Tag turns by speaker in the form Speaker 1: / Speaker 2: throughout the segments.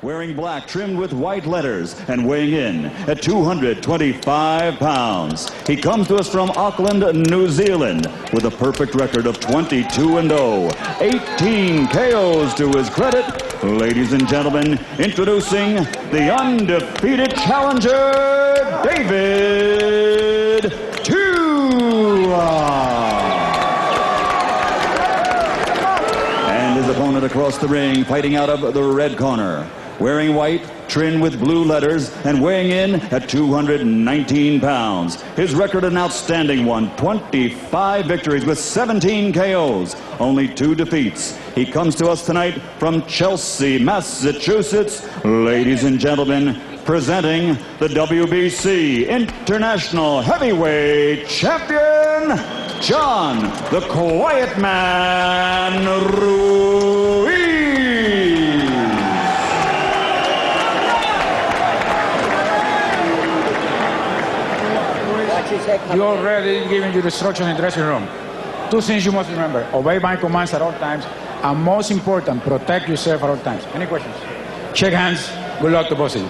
Speaker 1: Wearing black trimmed with white letters and weighing in at 225 pounds. He comes to us from Auckland, New Zealand with a perfect record of 22-0, 18 KOs to his credit. Ladies and gentlemen, introducing the undefeated challenger, David Tua. And his opponent across the ring, fighting out of the red corner. Wearing white, trimmed with blue letters, and weighing in at 219 pounds. His record an outstanding one, 25 victories with 17 KOs, only 2 defeats. He comes to us tonight from Chelsea, Massachusetts. Ladies and gentlemen, presenting the WBC International Heavyweight Champion, John the Quiet Man Ruiz.
Speaker 2: You already given you the instruction in the dressing room. 2 things you must remember: obey my commands at all times, and most important, protect yourself at all times. Any questions? Shake hands. Good luck to both of you.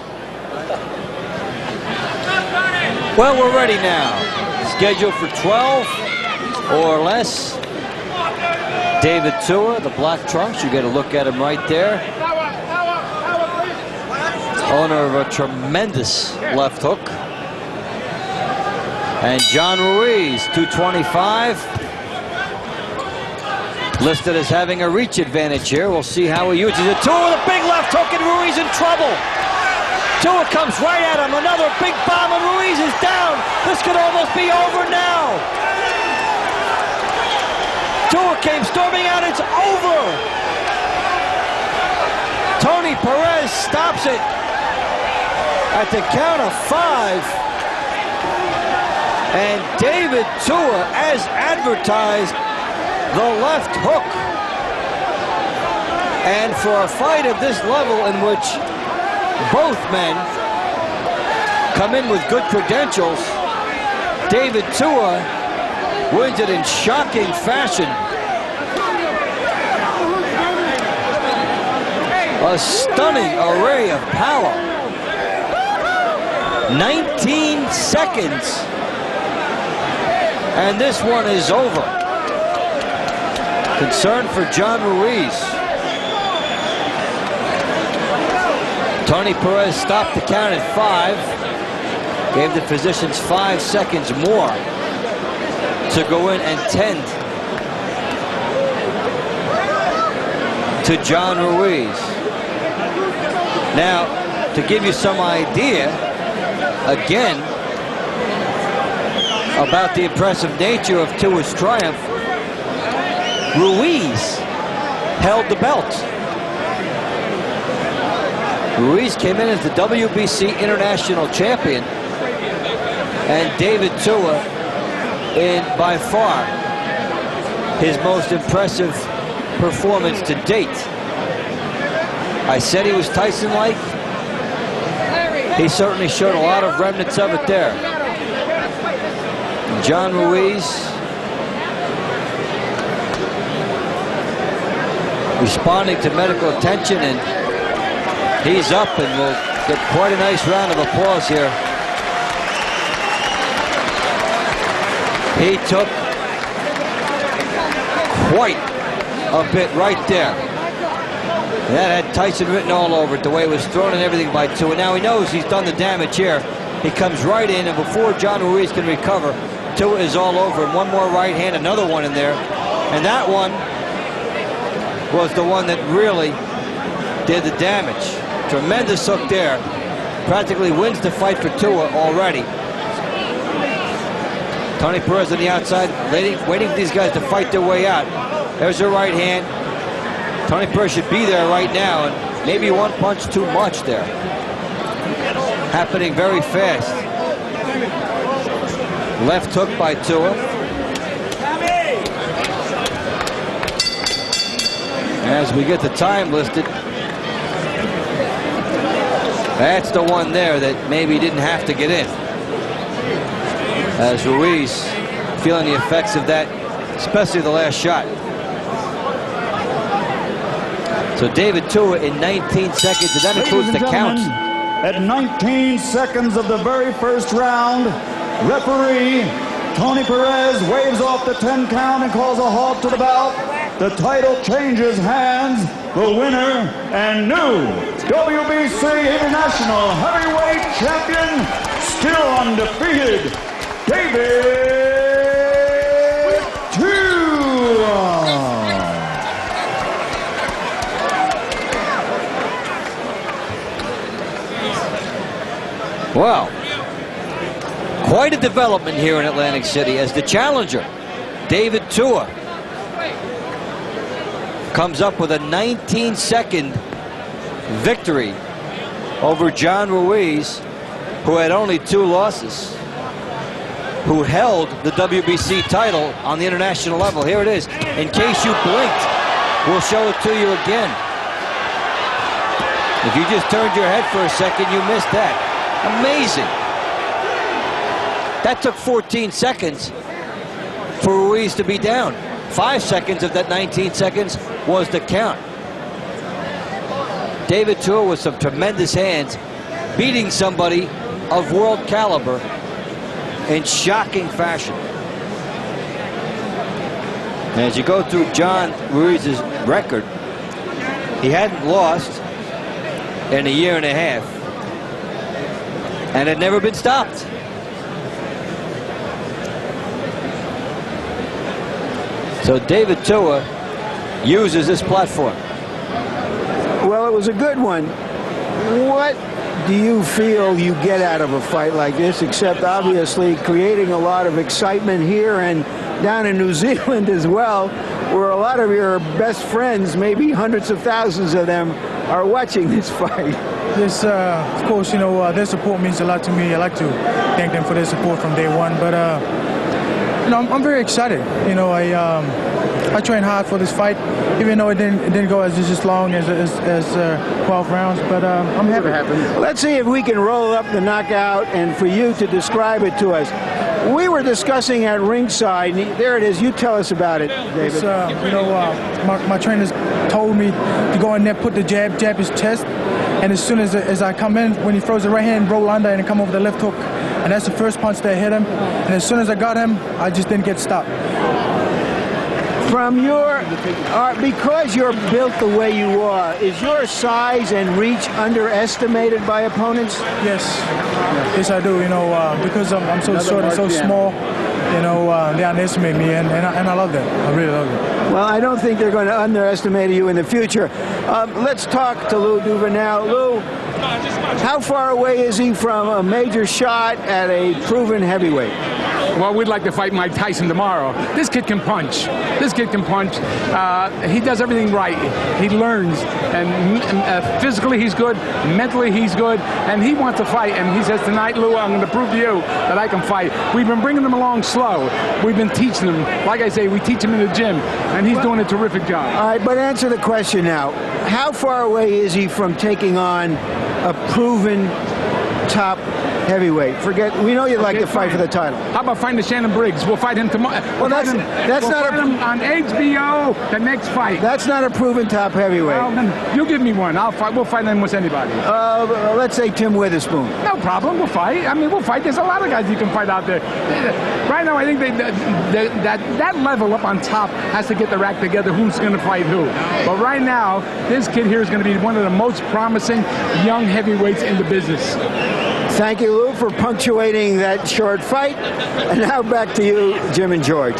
Speaker 3: Well, we're ready now. Scheduled for 12 or less. David Tua, the black trunks. You get a look at him right there. Owner of a tremendous left hook. And John Ruiz, 225. Listed as having a reach advantage here. We'll see how he uses it. Tua with a big left hook, and Ruiz in trouble. Tua comes right at him. Another big bomb, and Ruiz is down. This could almost be over now. Tua came storming out. It's over. Tony Perez stops it at the count of 5. And David Tua, as advertised, the left hook. And for a fight of this level in which both men come in with good credentials, David Tua wins it in shocking fashion. A stunning array of power. 19 seconds. And this one is over. Concern for John Ruiz. Tony Perez stopped the count at 5. Gave the physicians 5 seconds more to go in and tend to John Ruiz. Now, to give you some idea, again, about the impressive nature of Tua's triumph, Ruiz held the belt. Ruiz came in as the WBC International Champion, and David Tua in, by far, his most impressive performance to date. I said he was Tyson-like. He certainly showed a lot of remnants of it there. John Ruiz responding to medical attention, and he's up, and we'll get quite a nice round of applause here. He took quite a bit right there. That had Tyson written all over it, the way it was thrown and everything by Tua. Now he knows he's done the damage here. He comes right in, and before John Ruiz can recover, Tua is all over him. One more right hand, another one in there. And that one was the one that really did the damage. Tremendous hook there. Practically wins the fight for Tua already. Tony Perez on the outside, waiting for these guys to fight their way out. There's their right hand. Tony Perez should be there right now, and maybe one punch too much there. Happening very fast. Left hook by Tua. As we get the time listed, that's the one there that maybe didn't have to get in. As Ruiz feeling the effects of that, especially the last shot. So So David Tua in 19 seconds, and that includes the count.
Speaker 1: At 19 seconds of the very first round, referee Tony Perez waves off the 10 count and calls a halt to the bout. The title changes hands. The winner and new WBC International Heavyweight Champion, still undefeated, David Tua.
Speaker 3: Wow. Quite a development here in Atlantic City as the challenger, David Tua, comes up with a 19-second victory over John Ruiz, who had only 2 losses, who held the WBC title on the international level. Here it is. In case you blinked, we'll show it to you again. If you just turned your head for a second, you missed that. Amazing. That took 14 seconds for Ruiz to be down. 5 seconds of that 19 seconds was the count. David Tua with some tremendous hands, beating somebody of world caliber in shocking fashion. And as you go through John Ruiz's record, he hadn't lost in a year and a half and had never been stopped. So David Tua uses this platform.
Speaker 4: Well, it was a good one. What do you feel you get out of a fight like this, except obviously creating a lot of excitement here and down in New Zealand as well, where a lot of your best friends, maybe hundreds of thousands of them, are watching this fight?
Speaker 5: Yes, of course, you know, their support means a lot to me. I like to thank them for their support from day one. But, you know, I'm very excited. You know, I trained hard for this fight, even though it didn't go as long as 12 rounds. But I'm happy.
Speaker 4: Let's see if we can roll up the knockout and for you to describe it to us. We were discussing at ringside. There it is. You tell us about it, David.
Speaker 5: You know, my trainers told me to go in there, put the jab his chest, and as soon as I come in, when he throws the right hand, roll under and come over the left hook, and that's the first punch that hit him. And as soon as I got him, I just didn't get stopped.
Speaker 4: From your, because you're built the way you are, is your size and reach underestimated by opponents?
Speaker 5: Yes, I do. You know, because I'm so short and so small, you know, they underestimate me, and I love that. I really love it.
Speaker 4: Well, I don't think they're going to underestimate you in the future. Let's talk to Lou Duvenel. Lou, how far away is he from a major shot at a proven heavyweight?
Speaker 6: Well, we'd like to fight Mike Tyson tomorrow. This kid can punch. This kid can punch. He does everything right. He learns. And physically he's good. Mentally he's good. And he wants to fight. And he says, tonight, Lou, I'm going to prove to you that I can fight. We've been bringing him along slow. We've been teaching him. Like I say, we teach him in the gym. And he's doing a terrific job.
Speaker 4: All right, but answer the question now. How far away is he from taking on a proven top heavyweight? We know you'd like to fight for the title.
Speaker 6: How about fighting Shannon Briggs? We'll fight him tomorrow.
Speaker 4: Well, that's not
Speaker 6: him on HBO. The next fight.
Speaker 4: That's not a proven top heavyweight.
Speaker 6: Well, then you give me one. We'll fight him with anybody.
Speaker 4: Let's say Tim Witherspoon.
Speaker 6: No problem. We'll fight. I mean, we'll fight. There's a lot of guys you can fight out there. Right now, I think that level up on top has to get the act together. Who's going to fight who? But right now, this kid here is going to be one of the most promising young heavyweights in the business.
Speaker 4: Thank you, Lou, for punctuating that short fight. And now back to you, Jim and George.